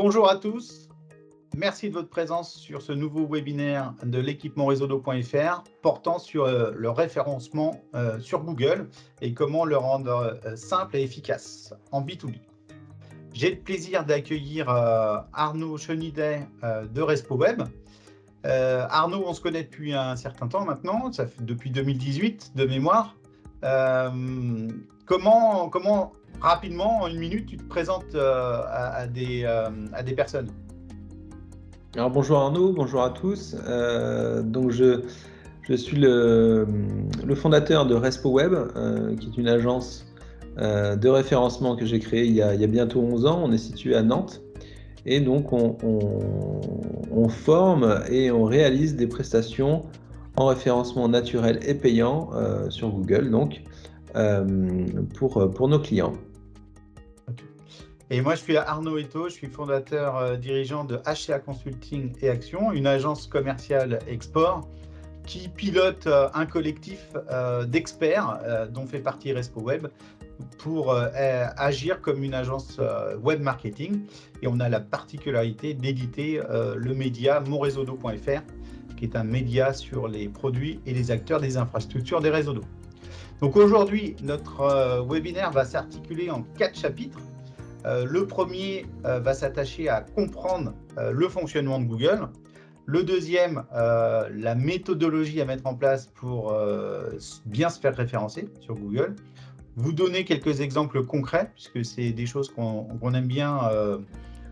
Bonjour à tous, merci de votre présence sur ce nouveau webinaire de l'équipement-réseau.fr portant sur le référencement sur Google et comment le rendre simple et efficace en B2B. J'ai le plaisir d'accueillir Arnaud Chenidet de RespoWeb. Arnaud, on se connaît depuis un certain temps maintenant, ça fait depuis 2018 de mémoire. Comment rapidement, en une minute, tu te présentes à des personnes? Alors bonjour Arnaud, bonjour à tous. Donc je suis le fondateur de RespoWeb, qui est une agence de référencement que j'ai créée il y a bientôt 11 ans. On est situé à Nantes et donc on forme et on réalise des prestations en référencement naturel et payant sur Google, donc pour nos clients. Et moi, je suis Arnaud Eto, je suis fondateur dirigeant de HCA Consulting et Action, une agence commerciale export qui pilote un collectif d'experts dont fait partie RespoWeb pour agir comme une agence web marketing. Et on a la particularité d'éditer le média monréseaudeau.fr, qui est un média sur les produits et les acteurs des infrastructures des réseaux d'eau. Donc aujourd'hui, notre webinaire va s'articuler en 4 chapitres. Le premier va s'attacher à comprendre le fonctionnement de Google. Le deuxième, la méthodologie à mettre en place pour bien se faire référencer sur Google. Vous donner quelques exemples concrets, puisque c'est des choses qu'on aime bien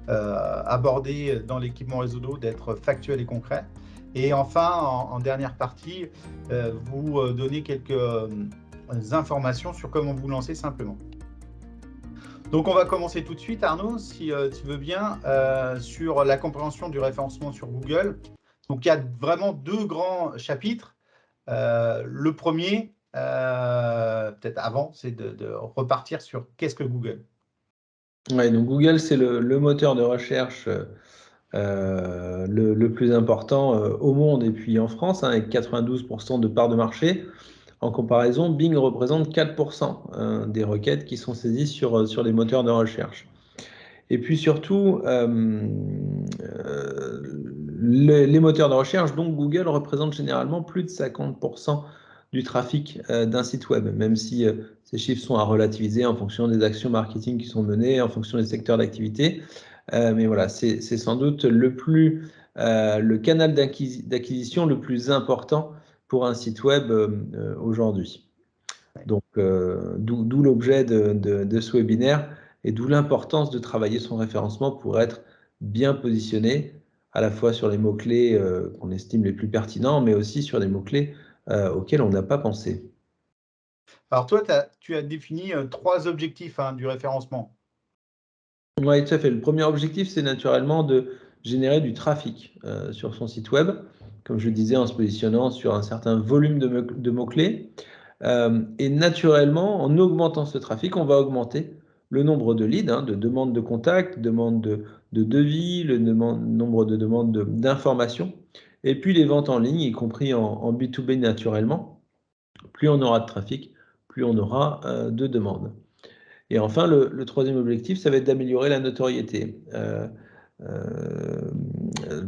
aborder dans l'équipement réseau d'eau, d'être factuel et concret. Et enfin, en dernière partie, vous donner quelques informations sur comment vous lancer simplement. Donc, on va commencer tout de suite, Arnaud, si tu veux bien, sur la compréhension du référencement sur Google. Donc, il y a vraiment 2 grands chapitres. Le premier, peut-être avant, c'est de repartir sur qu'est-ce que Google. Ouais, donc Google, c'est le moteur de recherche le plus important au monde et puis en France, hein, avec 92% de part de marché. En comparaison, Bing représente 4% des requêtes qui sont saisies sur les moteurs de recherche. Et puis surtout, les moteurs de recherche, donc Google, représentent généralement plus de 50% du trafic d'un site web, même si ces chiffres sont à relativiser en fonction des actions marketing qui sont menées, en fonction des secteurs d'activité. Mais voilà, c'est sans doute le canal d'acquisition le plus important pour un site web aujourd'hui. Donc, d'où l'objet de ce webinaire et d'où l'importance de travailler son référencement pour être bien positionné, à la fois sur les mots-clés qu'on estime les plus pertinents, mais aussi sur des mots-clés auxquels on n'a pas pensé. Alors toi, tu as défini 3 objectifs du référencement. Oui, tout à fait. Le premier objectif, c'est naturellement de générer du trafic sur son site web, comme je disais, en se positionnant sur un certain volume de mots-clés. Et naturellement, en augmentant ce trafic, on va augmenter le nombre de leads, de demandes de contact, demandes de devis, nombre de demandes d'informations, et puis les ventes en ligne, y compris en B2B naturellement. Plus on aura de trafic, plus on aura de demandes. Et enfin, le troisième objectif, ça va être d'améliorer la notoriété.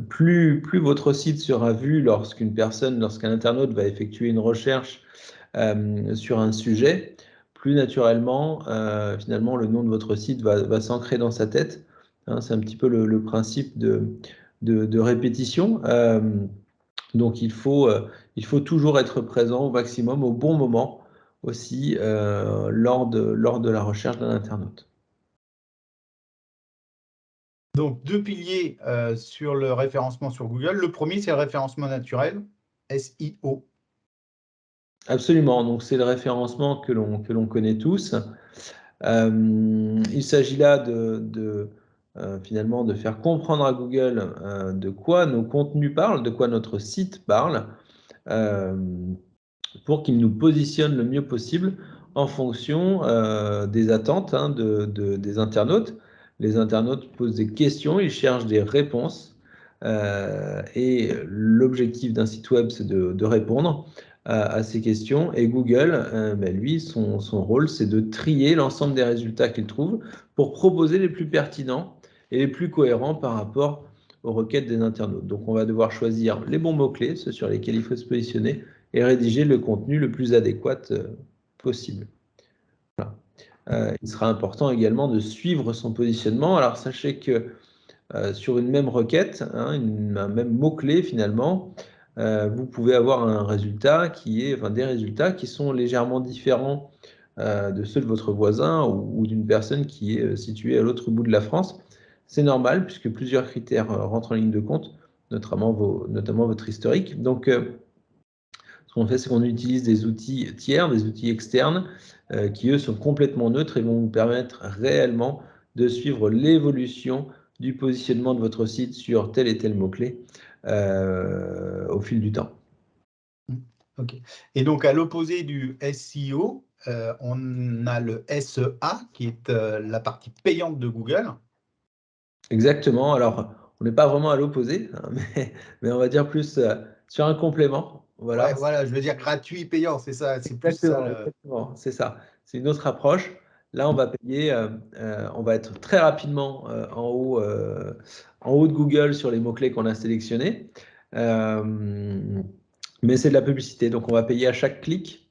Plus votre site sera vu lorsqu'un internaute va effectuer une recherche sur un sujet, plus naturellement, finalement, le nom de votre site va s'ancrer dans sa tête. Hein, c'est un petit peu le principe de répétition. Donc, il faut toujours être présent au maximum, au bon moment aussi, lors de la recherche d'un internaute. Donc, 2 piliers sur le référencement sur Google. Le premier, c'est le référencement naturel, SEO. Absolument, donc c'est le référencement que l'on connaît tous. Il s'agit là finalement de faire comprendre à Google de quoi nos contenus parlent, de quoi notre site parle, pour qu'il nous positionne le mieux possible en fonction des attentes des internautes. Les internautes posent des questions, ils cherchent des réponses, et l'objectif d'un site web, c'est de répondre à ces questions. Et Google, lui, son rôle, c'est de trier l'ensemble des résultats qu'il trouve pour proposer les plus pertinents et les plus cohérents par rapport aux requêtes des internautes. Donc, on va devoir choisir les bons mots-clés, ceux sur lesquels il faut se positionner, et rédiger le contenu le plus adéquat possible. Voilà. Il sera important également de suivre son positionnement. Alors, sachez que sur une même requête, un même mot-clé finalement, vous pouvez avoir un résultat des résultats qui sont légèrement différents de ceux de votre voisin ou d'une personne qui est située à l'autre bout de la France. C'est normal puisque plusieurs critères rentrent en ligne de compte, notamment votre historique. Donc, ce qu'on fait, c'est qu'on utilise des outils tiers, des outils externes, qui eux sont complètement neutres et vont vous permettre réellement de suivre l'évolution du positionnement de votre site sur tel et tel mot-clé au fil du temps. Ok. Et donc, à l'opposé du SEO, on a le SEA, qui est la partie payante de Google. Exactement. Alors, on n'est pas vraiment à l'opposé, hein, mais on va dire plus sur un complément. Voilà. Ouais, voilà, je veux dire gratuit, payant, c'est ça, c'est plus ça. Exactement, c'est ça. C'est une autre approche. Là, on va payer, on va être très rapidement en haut de Google sur les mots-clés qu'on a sélectionnés. Mais c'est de la publicité, donc on va payer à chaque clic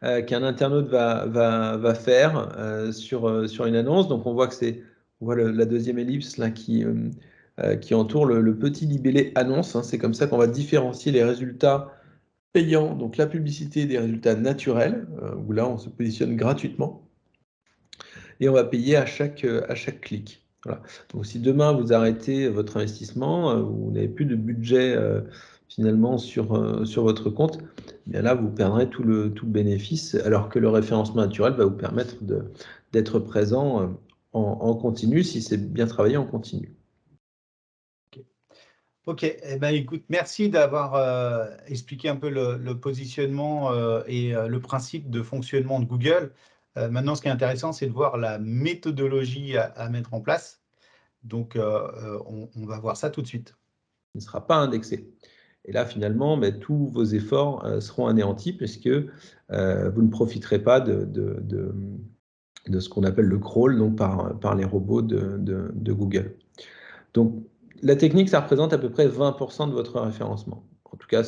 qu'un internaute va faire sur une annonce. Donc on voit que on voit la deuxième ellipse là qui entoure le petit libellé annonce, hein. C'est comme ça qu'on va différencier les résultats payants, donc la publicité des résultats naturels, où là on se positionne gratuitement, et on va payer à chaque clic. Voilà. Donc si demain vous arrêtez votre investissement, vous n'avez plus de budget finalement sur votre compte, eh bien là vous perdrez tout le bénéfice, alors que le référencement naturel va vous permettre d'être présent en continu, si c'est bien travaillé en continu. Ok, eh ben, écoute, merci d'avoir expliqué un peu le positionnement et le principe de fonctionnement de Google. Maintenant, ce qui est intéressant, c'est de voir la méthodologie à mettre en place. Donc, on va voir ça tout de suite. Il ne sera pas indexé. Et là, finalement, tous vos efforts seront anéantis puisque vous ne profiterez pas de ce qu'on appelle le crawl, donc par les robots de Google. Donc, la technique, ça représente à peu près 20% de votre référencement. En tout cas,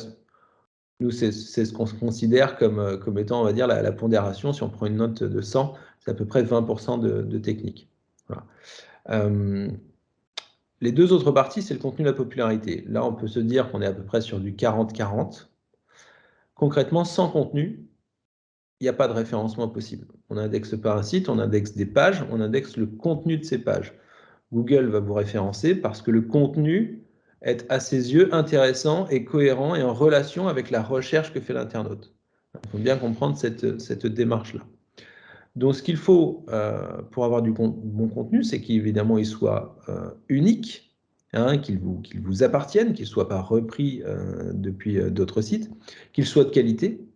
nous, c'est ce qu'on se considère comme étant, on va dire, la pondération. Si on prend une note de 100, c'est à peu près 20% de technique. Voilà. Les deux autres parties, c'est le contenu et la popularité. Là, on peut se dire qu'on est à peu près sur du 40-40. Concrètement, sans contenu, il n'y a pas de référencement possible. On indexe pas un site, on indexe des pages, on indexe le contenu de ces pages. Google va vous référencer parce que le contenu est à ses yeux intéressant et cohérent et en relation avec la recherche que fait l'internaute. Il faut bien comprendre cette démarche-là. Donc, ce qu'il faut pour avoir du bon contenu, c'est qu'évidemment, il soit unique, hein, qu'il vous appartienne, qu'il ne soit pas repris depuis d'autres sites, qu'il soit de qualité.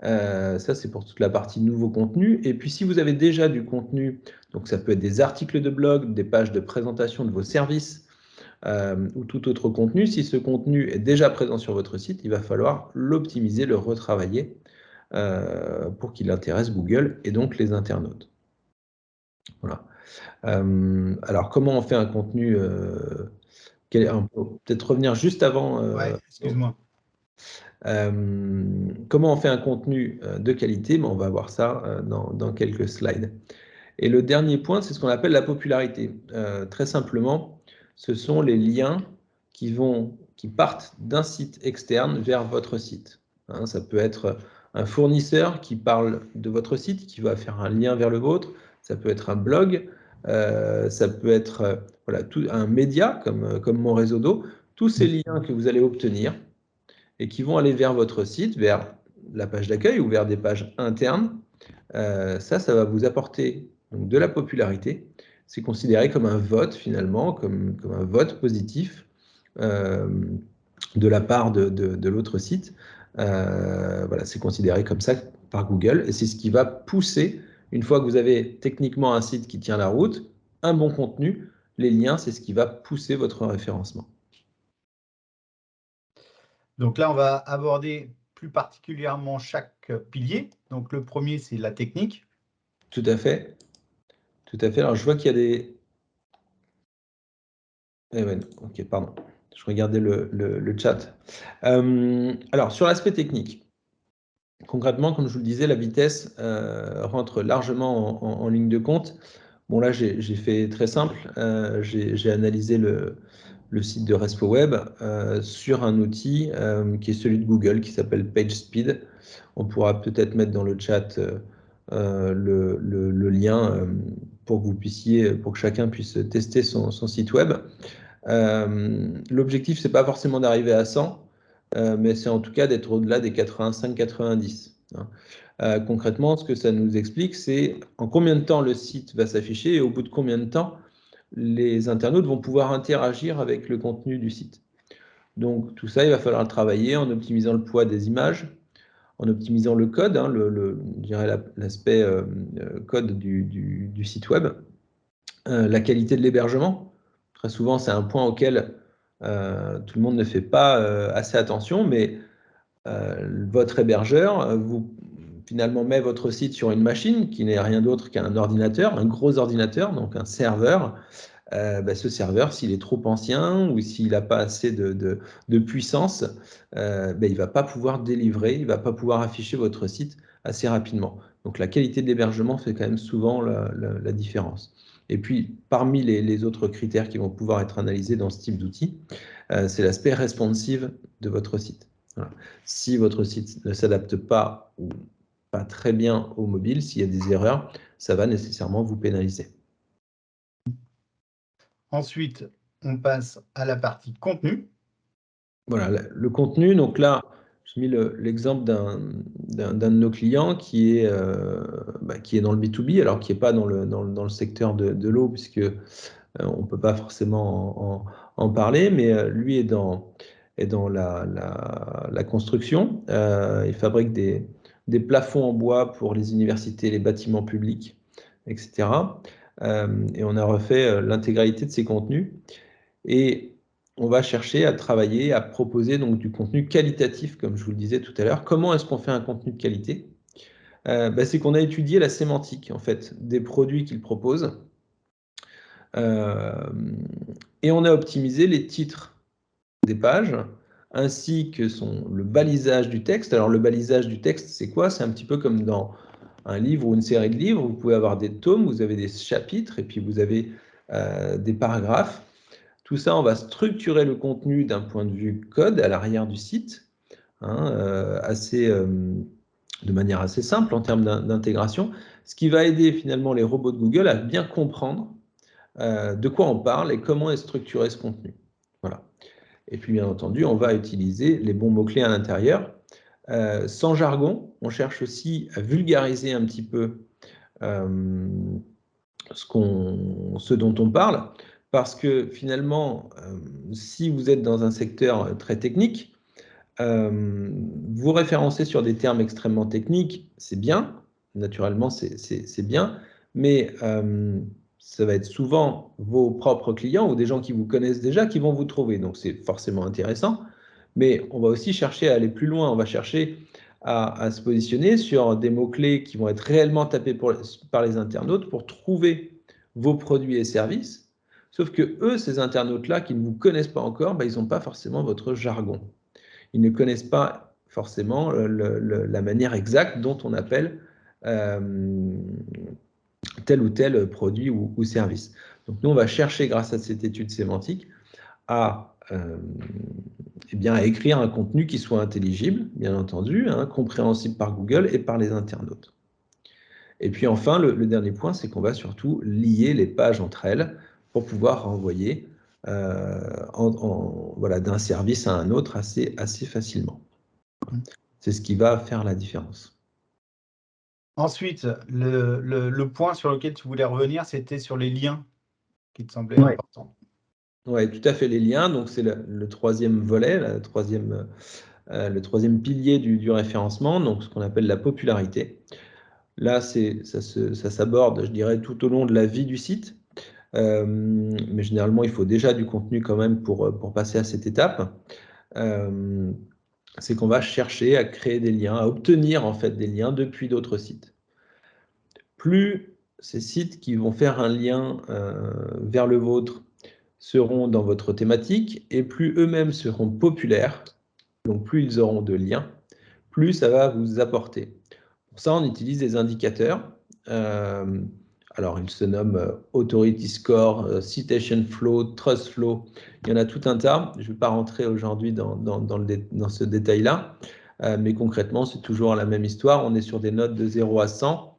Ça, c'est pour toute la partie nouveau contenu. Et puis, si vous avez déjà du contenu, donc ça peut être des articles de blog, des pages de présentation de vos services ou tout autre contenu, si ce contenu est déjà présent sur votre site, il va falloir l'optimiser, le retravailler pour qu'il intéresse Google et donc les internautes. Voilà. Alors, comment on fait un contenu peut-être revenir juste avant. Ouais, excuse-moi. Comment on fait un contenu de qualité? On va voir ça dans quelques slides. Et le dernier point, c'est ce qu'on appelle la popularité. Très simplement, ce sont les liens qui partent d'un site externe vers votre site. Hein, ça peut être un fournisseur qui parle de votre site, qui va faire un lien vers le vôtre. Ça peut être un blog. Ça peut être voilà, un média comme Mon Réseau d'eau. Tous ces liens que vous allez obtenir et qui vont aller vers votre site, vers la page d'accueil ou vers des pages internes, ça va vous apporter donc, de la popularité. C'est considéré comme un vote finalement, comme un vote positif de la part de l'autre site. Voilà, c'est considéré comme ça par Google et c'est ce qui va pousser, une fois que vous avez techniquement un site qui tient la route, un bon contenu, les liens, c'est ce qui va pousser votre référencement. Donc là, on va aborder plus particulièrement chaque pilier. Donc le premier, c'est la technique. Tout à fait. Tout à fait. Alors je vois qu'il y a Eh ouais, ok, pardon. Je regardais le chat. Alors, sur l'aspect technique, concrètement, comme je vous le disais, la vitesse rentre largement en ligne de compte. Bon, là, j'ai fait très simple. J'ai analysé le site de RespoWeb sur un outil qui est celui de Google, qui s'appelle PageSpeed. On pourra peut-être mettre dans le chat le lien pour que vous puissiez, pour que chacun puisse tester son site web. L'objectif, c'est pas forcément d'arriver à 100, mais c'est en tout cas d'être au-delà des 85-90. Hein. Concrètement, ce que ça nous explique, c'est en combien de temps le site va s'afficher et au bout de combien de temps les internautes vont pouvoir interagir avec le contenu du site. Donc tout ça, il va falloir le travailler en optimisant le poids des images, en optimisant le code, hein, je dirais l'aspect code du site web, la qualité de l'hébergement. Très souvent, c'est un point auquel tout le monde ne fait pas assez attention, mais votre hébergeur vous finalement met votre site sur une machine qui n'est rien d'autre qu'un ordinateur, un gros ordinateur, donc un serveur. Ce serveur, s'il est trop ancien ou s'il n'a pas assez de puissance, il ne va pas pouvoir délivrer, il ne va pas pouvoir afficher votre site assez rapidement. Donc la qualité de l'hébergement fait quand même souvent la différence. Et puis, parmi les autres critères qui vont pouvoir être analysés dans ce type d'outil, c'est l'aspect responsive de votre site. Voilà. Si votre site ne s'adapte pas ou pas très bien au mobile, s'il y a des erreurs, ça va nécessairement vous pénaliser. Ensuite, on passe à la partie contenu. Voilà, le contenu, donc là, j'ai mis l'exemple d'un de nos clients qui est dans le B2B, alors qui n'est pas dans le secteur de l'eau, puisque on ne peut pas forcément en parler, mais lui est dans la construction. Il fabrique des plafonds en bois pour les universités, les bâtiments publics, etc. Et on a refait l'intégralité de ses contenus. Et on va chercher à travailler, à proposer donc du contenu qualitatif, comme je vous le disais tout à l'heure. Comment est-ce qu'on fait un contenu de qualité? C'est qu'on a étudié la sémantique en fait des produits qu'il propose. Et on a optimisé les titres des pages ainsi que le balisage du texte. Alors le balisage du texte, c'est quoi? C'est un petit peu comme dans un livre ou une série de livres. Vous pouvez avoir des tomes, vous avez des chapitres et puis vous avez des paragraphes. Tout ça, on va structurer le contenu d'un point de vue code à l'arrière du site, hein, de manière assez simple en termes d'intégration, ce qui va aider finalement les robots de Google à bien comprendre de quoi on parle et comment est structuré ce contenu. Voilà. Et puis, bien entendu, on va utiliser les bons mots-clés à l'intérieur. Sans jargon, on cherche aussi à vulgariser un petit peu ce dont on parle, parce que finalement, si vous êtes dans un secteur très technique, vous référencer sur des termes extrêmement techniques, c'est bien, naturellement c'est bien, mais ça va être souvent vos propres clients ou des gens qui vous connaissent déjà qui vont vous trouver, donc c'est forcément intéressant, mais on va aussi chercher à aller plus loin, on va chercher à se positionner sur des mots-clés qui vont être réellement tapés par les internautes pour trouver vos produits et services, sauf que eux, ces internautes-là qui ne vous connaissent pas encore, ils n'ont pas forcément votre jargon. Ils ne connaissent pas forcément la manière exacte dont on appelle tel ou tel produit ou service. Donc nous, on va chercher, grâce à cette étude sémantique, à écrire un contenu qui soit intelligible, bien entendu, hein, compréhensible par Google et par les internautes. Et puis enfin, le dernier point, c'est qu'on va surtout lier les pages entre elles pour pouvoir renvoyer d'un service à un autre assez facilement. C'est ce qui va faire la différence. Ensuite, le point sur lequel tu voulais revenir, c'était sur les liens qui te semblaient importants. Oui, tout à fait, les liens. Donc, c'est le troisième volet, le troisième pilier du référencement, donc ce qu'on appelle la popularité. Là, ça s'aborde, je dirais, tout au long de la vie du site. Mais généralement, il faut déjà du contenu quand même pour passer à cette étape. C'est qu'on va chercher à créer des liens, à obtenir en fait des liens depuis d'autres sites. Plus ces sites qui vont faire un lien vers le vôtre seront dans votre thématique et plus eux-mêmes seront populaires, donc plus ils auront de liens, plus ça va vous apporter. Pour ça, on utilise des indicateurs. Alors, ils se nomment Authority Score, Citation Flow, Trust Flow. Il y en a tout un tas. Je ne vais pas rentrer aujourd'hui dans ce détail-là. Mais concrètement, c'est toujours la même histoire. On est sur des notes de 0 à 100.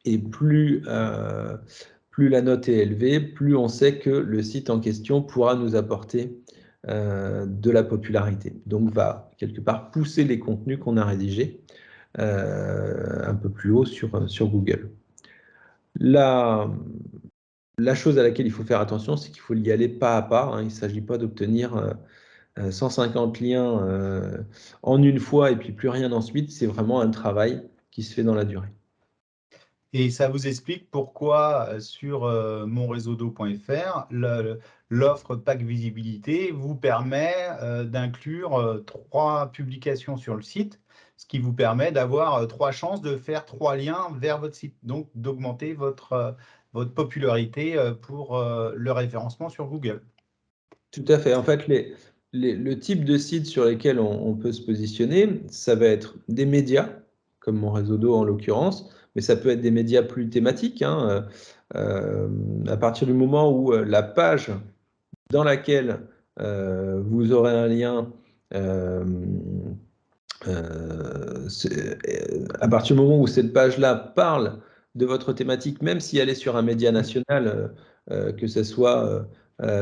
Et plus la note est élevée, plus on sait que le site en question pourra nous apporter de la popularité. Donc, va quelque part pousser les contenus qu'on a rédigés un peu plus haut sur Google. La chose à laquelle il faut faire attention, c'est qu'il faut y aller pas à pas. Hein. Il ne s'agit pas d'obtenir 150 liens en une fois et puis plus rien ensuite. C'est vraiment un travail qui se fait dans la durée. Et ça vous explique pourquoi sur monréseaudo.fr, l'offre Pack Visibilité vous permet d'inclure 3 publications sur le site, ce qui vous permet d'avoir 3 chances de faire 3 liens vers votre site, donc d'augmenter votre popularité pour le référencement sur Google. Tout à fait. En fait, le type de site sur lesquels on peut se positionner, ça va être des médias, comme Mon Réseau d'eau en l'occurrence, mais ça peut être des médias plus thématiques. Hein. À partir du moment où la page dans laquelle vous aurez un lien, à partir du moment où cette page-là parle de votre thématique, même si elle est sur un média national, que ce soit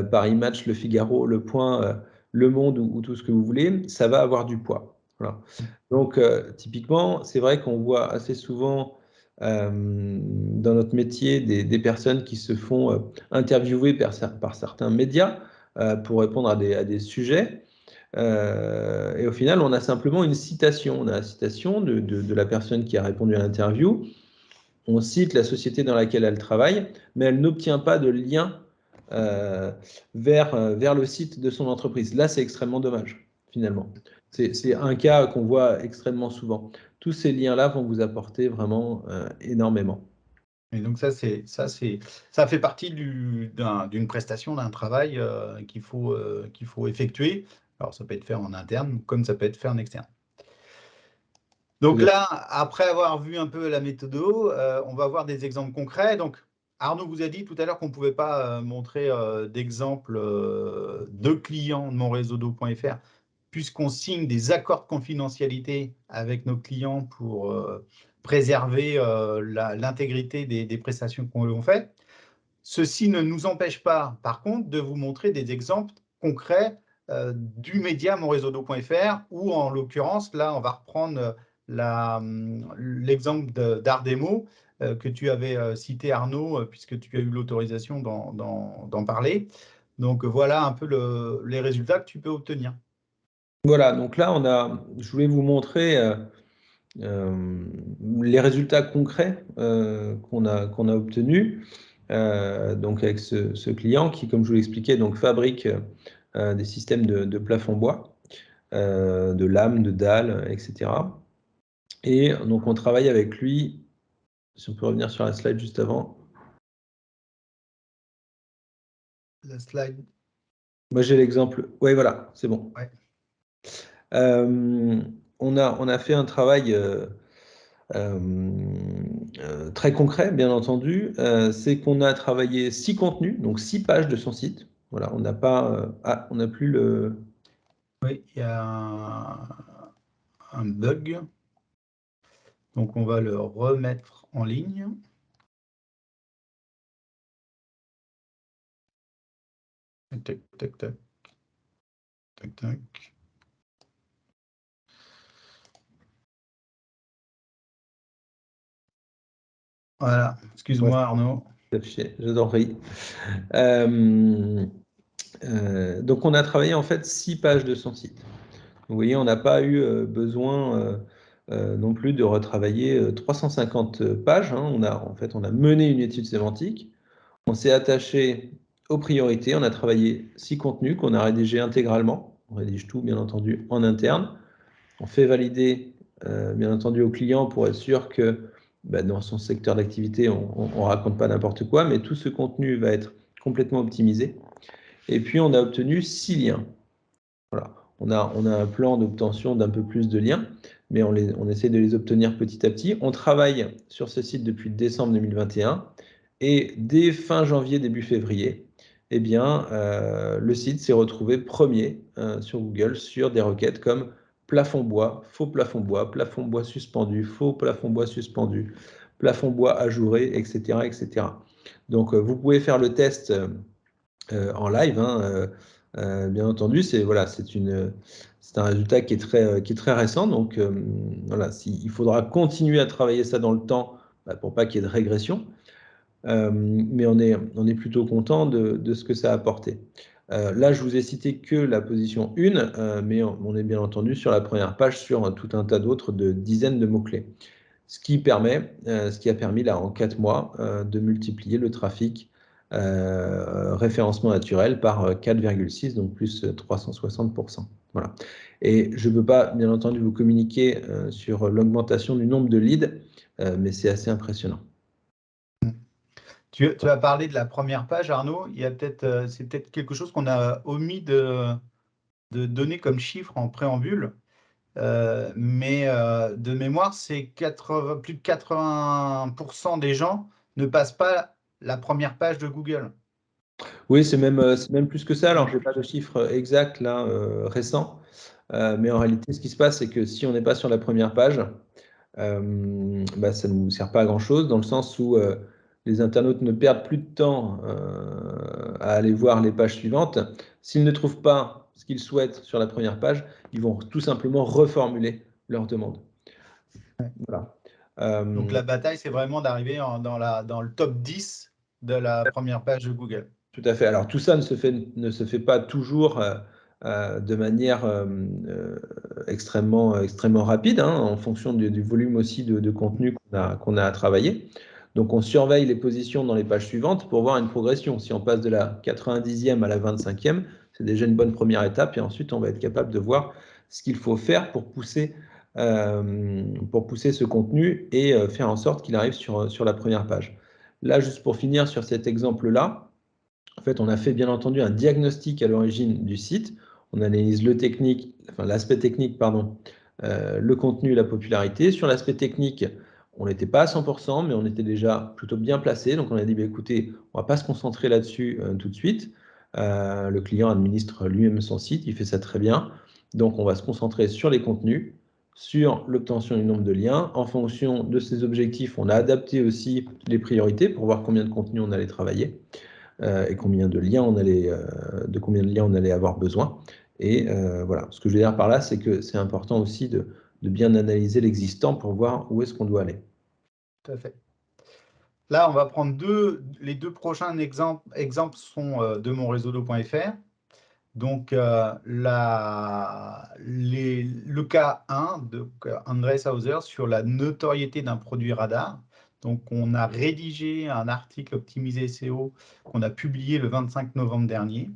Paris Match, Le Figaro, Le Point, Le Monde ou tout ce que vous voulez, ça va avoir du poids. Voilà. Donc, typiquement, c'est vrai qu'on voit assez souvent dans notre métier des personnes qui se font interviewer par certains médias pour répondre à des sujets. Et au final, on a simplement une citation. On a la citation de la personne qui a répondu à l'interview. On cite la société dans laquelle elle travaille, mais elle n'obtient pas de lien vers le site de son entreprise. Là, c'est extrêmement dommage, finalement. C'est un cas qu'on voit extrêmement souvent. Tous ces liens-là vont vous apporter vraiment énormément. Et donc ça fait partie d'une prestation, d'un travail qu'il faut effectuer. Alors ça peut être fait en interne, comme ça peut être fait en externe. Donc là, après avoir vu un peu la méthode, on va voir des exemples concrets. Donc Arnaud vous a dit tout à l'heure qu'on ne pouvait pas montrer d'exemples de clients de monréseaudo.fr puisqu'on signe des accords de confidentialité avec nos clients pour préserver l'intégrité des prestations qu'on fait. Ceci ne nous empêche pas, par contre, de vous montrer des exemples concrets du média monréseaudo.fr où, en l'occurrence, là, on va reprendre l'exemple d'Ardemo que tu avais cité, Arnaud, puisque tu as eu l'autorisation d'en parler. Donc, voilà un peu les résultats que tu peux obtenir. Voilà, donc là, je voulais vous montrer les résultats concrets qu'on a obtenus. Donc avec ce client qui, comme je vous l'expliquais, donc fabrique des systèmes de plafond bois, de lames, de dalles, etc. Et donc on travaille avec lui. Si on peut revenir sur la slide juste avant. La slide. Moi j'ai l'exemple. Oui, voilà, c'est bon. Ouais. On a fait un travail très concret, bien entendu. C'est qu'on a travaillé 6 contenus, donc 6 pages de son site. Voilà, on n'a pas. On n'a plus le. Oui, il y a un bug. Donc, on va le remettre en ligne. Tac, tac, tac. Tac, tac. Voilà, excuse-moi Arnaud. Je t'en prie. Donc, on a travaillé en fait 6 pages de son site. Vous voyez, on n'a pas eu besoin non plus de retravailler 350 pages. Hein. On a mené une étude sémantique. On s'est attaché aux priorités. On a travaillé 6 contenus qu'on a rédigés intégralement. On rédige tout, bien entendu, en interne. On fait valider, bien entendu, au client pour être sûr que dans son secteur d'activité, on ne raconte pas n'importe quoi, mais tout ce contenu va être complètement optimisé. Et puis, on a obtenu 6 liens. Voilà. On a un plan d'obtention d'un peu plus de liens, mais on essaie de les obtenir petit à petit. On travaille sur ce site depuis décembre 2021 et dès fin janvier, début février, eh bien, le site s'est retrouvé premier sur Google sur des requêtes comme plafond bois, faux plafond bois suspendu, faux plafond bois suspendu, plafond bois ajouré, etc., etc. Donc, vous pouvez faire le test en live, hein, bien entendu. C'est voilà, c'est un résultat qui est très récent. Donc, voilà, il faudra continuer à travailler ça dans le temps pour pas qu'il y ait de régression. Mais on est plutôt content de ce que ça a apporté. Là, je vous ai cité que la position 1, mais on est bien entendu sur la première page sur tout un tas d'autres de dizaines de mots-clés. Ce qui a permis là en 4 mois de multiplier le trafic référencement naturel par 4,6, donc plus 360%. Voilà. Et je ne peux pas, bien entendu, vous communiquer sur l'augmentation du nombre de leads, mais c'est assez impressionnant. Tu as parlé de la première page, Arnaud. C'est peut-être quelque chose qu'on a omis de donner comme chiffre en préambule. Mais de mémoire, plus de 80% des gens ne passent pas la première page de Google. Oui, c'est même plus que ça. Alors, je n'ai pas de chiffre exact là, récent. Mais en réalité, ce qui se passe, c'est que si on n'est pas sur la première page, ça ne nous sert pas à grand-chose, dans le sens où les internautes ne perdent plus de temps à aller voir les pages suivantes. S'ils ne trouvent pas ce qu'ils souhaitent sur la première page, ils vont tout simplement reformuler leur demande. Voilà. Donc la bataille, c'est vraiment d'arriver dans le top 10 de la première page de Google. Tout à fait. Alors tout ça ne se fait pas toujours de manière extrêmement rapide, hein, en fonction du volume aussi de contenu qu'on a à travailler. Donc on surveille les positions dans les pages suivantes pour voir une progression. Si on passe de la 90e à la 25e, c'est déjà une bonne première étape et ensuite on va être capable de voir ce qu'il faut faire pour pousser ce contenu et faire en sorte qu'il arrive sur la première page. Là, juste pour finir sur cet exemple-là, en fait, on a fait bien entendu un diagnostic à l'origine du site. On analyse l'aspect technique, pardon, le contenu, la popularité. Sur l'aspect technique, on n'était pas à 100%, mais on était déjà plutôt bien placé. Donc, on a dit, bah, écoutez, on ne va pas se concentrer là-dessus tout de suite. Le client administre lui-même son site, il fait ça très bien. Donc, on va se concentrer sur les contenus, sur l'obtention du nombre de liens. En fonction de ces objectifs, on a adapté aussi les priorités pour voir combien de contenus on allait travailler et combien de liens on allait avoir besoin. Et voilà, ce que je veux dire par là, c'est que c'est important aussi de bien analyser l'existant pour voir où est-ce qu'on doit aller. Tout à fait. Là, on va prendre les deux prochains exemples. Exemples sont de monréseaudo.fr. Donc, le cas 1 de André Sauser sur la notoriété d'un produit radar. Donc, on a rédigé un article optimisé SEO qu'on a publié le 25 novembre dernier.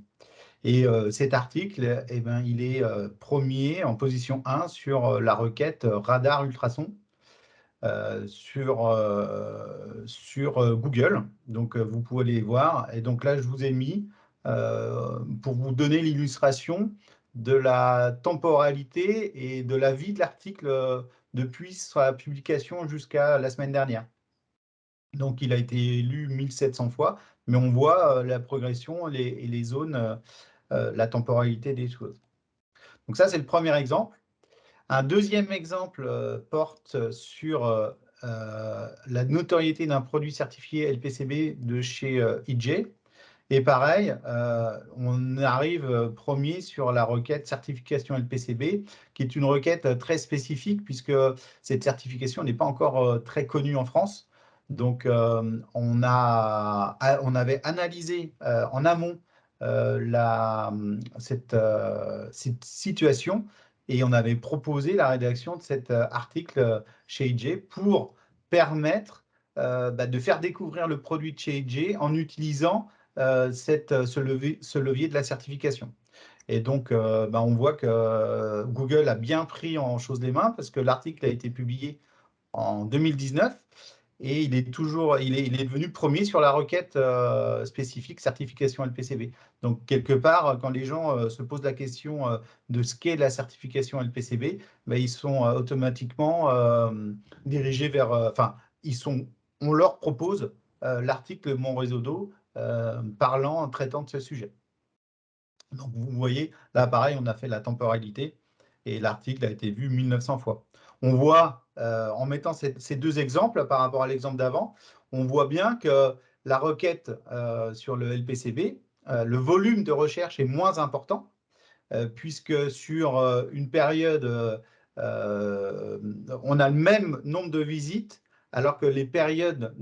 Et cet article, eh ben, il est premier en position 1 sur la requête radar ultrason sur Google. Donc, vous pouvez les voir. Et donc là, je vous ai mis pour vous donner l'illustration de la temporalité et de la vie de l'article depuis sa publication jusqu'à la semaine dernière. Donc, il a été lu 1700 fois, mais on voit la progression et les zones, la temporalité des choses. Donc ça, c'est le premier exemple. Un deuxième exemple porte sur la notoriété d'un produit certifié LPCB de chez IJ. Et pareil, on arrive premier sur la requête certification LPCB, qui est une requête très spécifique puisque cette certification n'est pas encore très connue en France. Donc, on avait analysé en amont cette situation et on avait proposé la rédaction de cet article chez IJ pour permettre de faire découvrir le produit de chez IJ en utilisant ce levier de la certification. Et donc, on voit que Google a bien pris en chose les mains parce que l'article a été publié en 2019 et il est devenu premier sur la requête spécifique certification LPCB. Donc, quelque part, quand les gens se posent la question de ce qu'est la certification LPCB, ben, ils sont automatiquement dirigés vers, on leur propose l'article Mon réseau d'eau traitant de ce sujet. Donc, vous voyez, là, pareil, on a fait la temporalité et l'article a été vu 1900 fois. On voit, en mettant ces deux exemples par rapport à l'exemple d'avant, on voit bien que la requête sur le LPCB, le volume de recherche est moins important, puisque sur une période, on a le même nombre de visites, alors que les périodes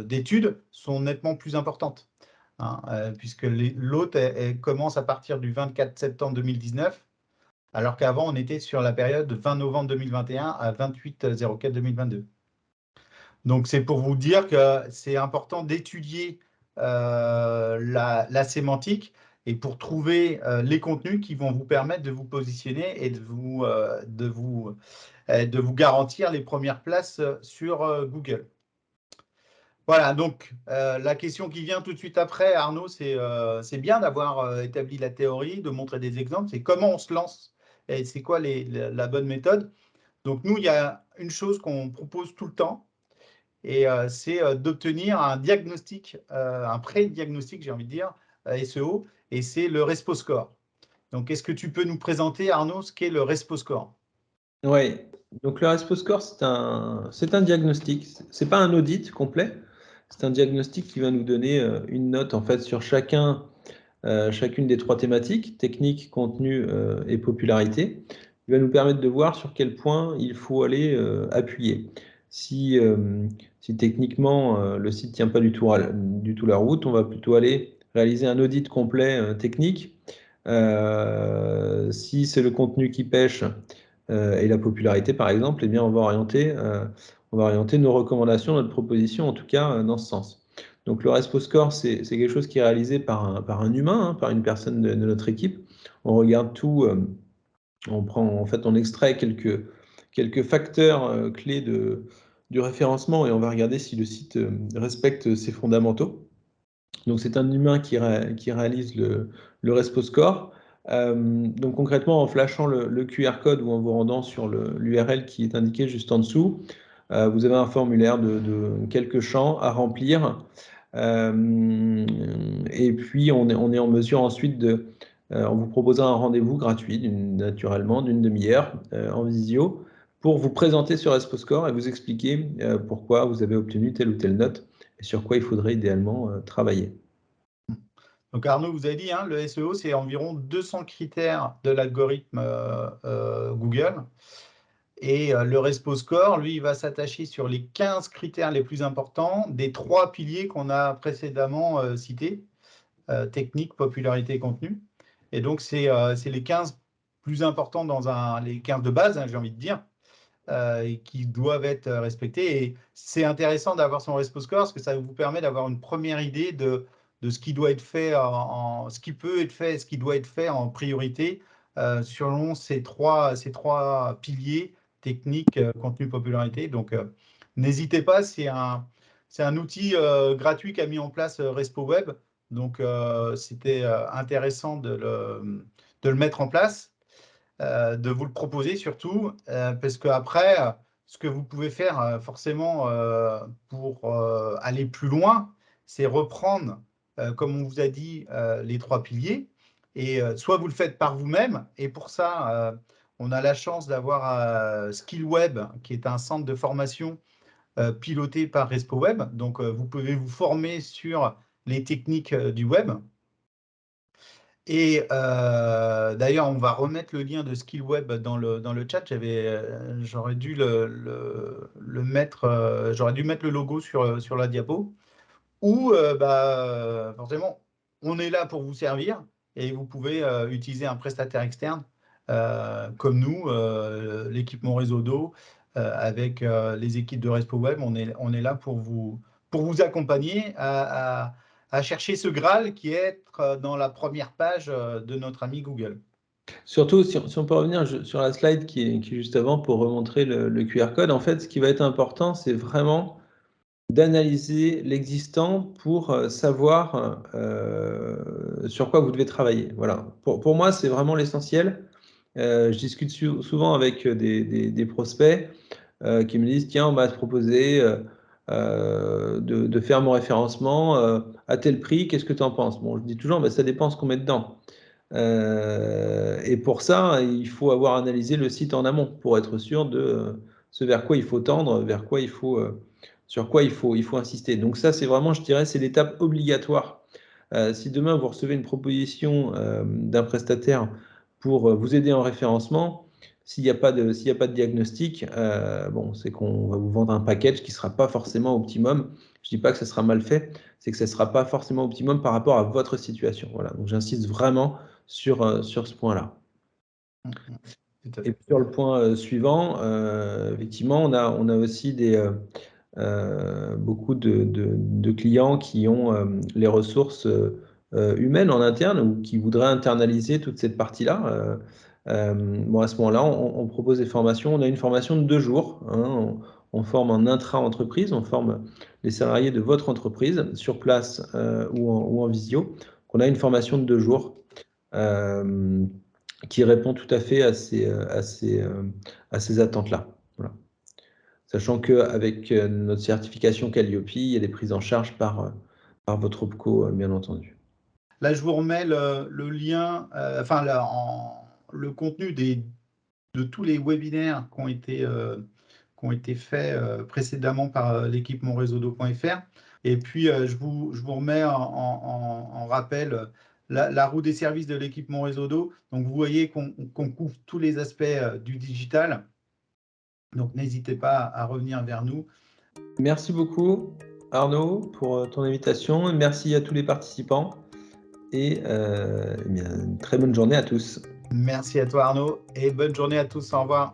d'études sont nettement plus importantes. Hein, puisque l'autre commence à partir du 24 septembre 2019, alors qu'avant, on était sur la période de 20 novembre 2021 à 28-04 2022. Donc, c'est pour vous dire que c'est important d'étudier la sémantique et pour trouver les contenus qui vont vous permettre de vous positionner et de vous garantir les premières places sur Google. Voilà, donc la question qui vient tout de suite après, Arnaud, c'est bien d'avoir établi la théorie, de montrer des exemples, c'est comment on se lance et c'est quoi la bonne méthode. Donc nous, il y a une chose qu'on propose tout le temps, et c'est d'obtenir un diagnostic, un pré-diagnostic, j'ai envie de dire, SEO, et c'est le RespoScore. Donc, est-ce que tu peux nous présenter, Arnaud, ce qu'est le RespoScore? Oui, donc le RespoScore, c'est un diagnostic. C'est pas un audit complet, c'est un diagnostic qui va nous donner une note en fait sur chacune des trois thématiques, technique, contenu et popularité. Il va nous permettre de voir sur quel point il faut aller appuyer. Si techniquement le site ne tient pas du tout la route, on va plutôt aller réaliser un audit complet technique. Si c'est le contenu qui pêche et la popularité, par exemple, eh bien, on va orienter nos recommandations, notre proposition, en tout cas, dans ce sens. Donc, le RespoScore, c'est quelque chose qui est réalisé par un humain, hein, par une personne de notre équipe. On regarde tout, on extrait quelques facteurs clés du référencement et on va regarder si le site respecte ses fondamentaux. Donc, c'est un humain qui réalise le RespoScore. Donc, concrètement, en flashant le QR code ou en vous rendant sur l'URL qui est indiqué juste en dessous, vous avez un formulaire de quelques champs à remplir. Et puis, on est en mesure ensuite en vous proposant un rendez-vous gratuit, naturellement, d'une demi-heure en visio, pour vous présenter sur RespoScore et vous expliquer pourquoi vous avez obtenu telle ou telle note et sur quoi il faudrait idéalement travailler. Donc Arnaud, vous avez dit, hein, le SEO, c'est environ 200 critères de l'algorithme Google. Et le RespoScore, lui, il va s'attacher sur les 15 critères les plus importants des 3 piliers qu'on a précédemment cités, technique, popularité et contenu. Et donc, c'est les 15 plus importants les 15 de base, hein, j'ai envie de dire, et qui doivent être respectés. Et c'est intéressant d'avoir son RespoScore parce que ça vous permet d'avoir une première idée de ce qui doit être fait, ce qui peut être fait et ce qui doit être fait en priorité selon ces trois piliers, technique, contenu, popularité. Donc, n'hésitez pas, c'est un outil gratuit qu'a mis en place RespoWeb. Donc, c'était intéressant de le mettre en place. De vous le proposer surtout, parce qu'après, ce que vous pouvez faire forcément pour aller plus loin, c'est reprendre, comme on vous a dit, les 3 piliers, et soit vous le faites par vous-même, et pour ça, on a la chance d'avoir SkillWeb, qui est un centre de formation piloté par RespoWeb. Donc, vous pouvez vous former sur les techniques du web. Et d'ailleurs, on va remettre le lien de SkillWeb dans le chat. J'aurais dû mettre, j'aurais dû mettre le logo sur la diapo. Ou forcément, on est là pour vous servir et vous pouvez utiliser un prestataire externe comme nous, l'équipe Mon Réseau d'eau, avec les équipes de RespoWeb. On est là pour vous accompagner à chercher ce Graal qui est être dans la première page de notre ami Google. Surtout, si on peut revenir sur la slide qui est juste avant pour remontrer le QR code, en fait, ce qui va être important, c'est vraiment d'analyser l'existant pour savoir sur quoi vous devez travailler. Voilà. Pour moi, c'est vraiment l'essentiel. Je discute souvent avec des prospects qui me disent, tiens, on va te proposer de faire mon référencement à tel prix, qu'est-ce que tu en penses? Bon, je dis toujours, bah, ça dépend ce qu'on met dedans. Et pour ça, il faut avoir analysé le site en amont pour être sûr de ce vers quoi il faut tendre, vers quoi il faut, sur quoi il faut insister. Donc ça, c'est vraiment, je dirais, c'est l'étape obligatoire. Si demain vous recevez une proposition d'un prestataire pour vous aider en référencement, s'il n'y a pas de diagnostic, bon, c'est qu'on va vous vendre un package qui ne sera pas forcément optimum. Je ne dis pas que ça sera mal fait, c'est que ça ne sera pas forcément optimum par rapport à votre situation. Voilà. Donc j'insiste vraiment sur ce point-là. Et sur le point suivant, effectivement, on a aussi beaucoup de clients qui ont les ressources humaines en interne ou qui voudraient internaliser toute cette partie-là. Bon, à ce moment-là, on propose des formations. On a une formation de 2 jours. Hein, on forme en intra-entreprise, on forme les salariés de votre entreprise sur place ou en visio. On a une formation de 2 jours qui répond tout à fait à ces attentes-là. Voilà. Sachant qu'avec notre certification Calliope, il y a des prises en charge par votre OPCO, bien entendu. Là, je vous remets le lien, le contenu de tous les webinaires qui ont été faits précédemment par l'équipe monréseaudo.fr. Et puis, je vous remets en rappel la roue des services de l'équipe Monréseaudo. Donc, vous voyez qu'on couvre tous les aspects du digital. Donc, n'hésitez pas à revenir vers nous. Merci beaucoup, Arnaud, pour ton invitation. Merci à tous les participants. Et une très bonne journée à tous. Merci à toi, Arnaud. Et bonne journée à tous. Au revoir.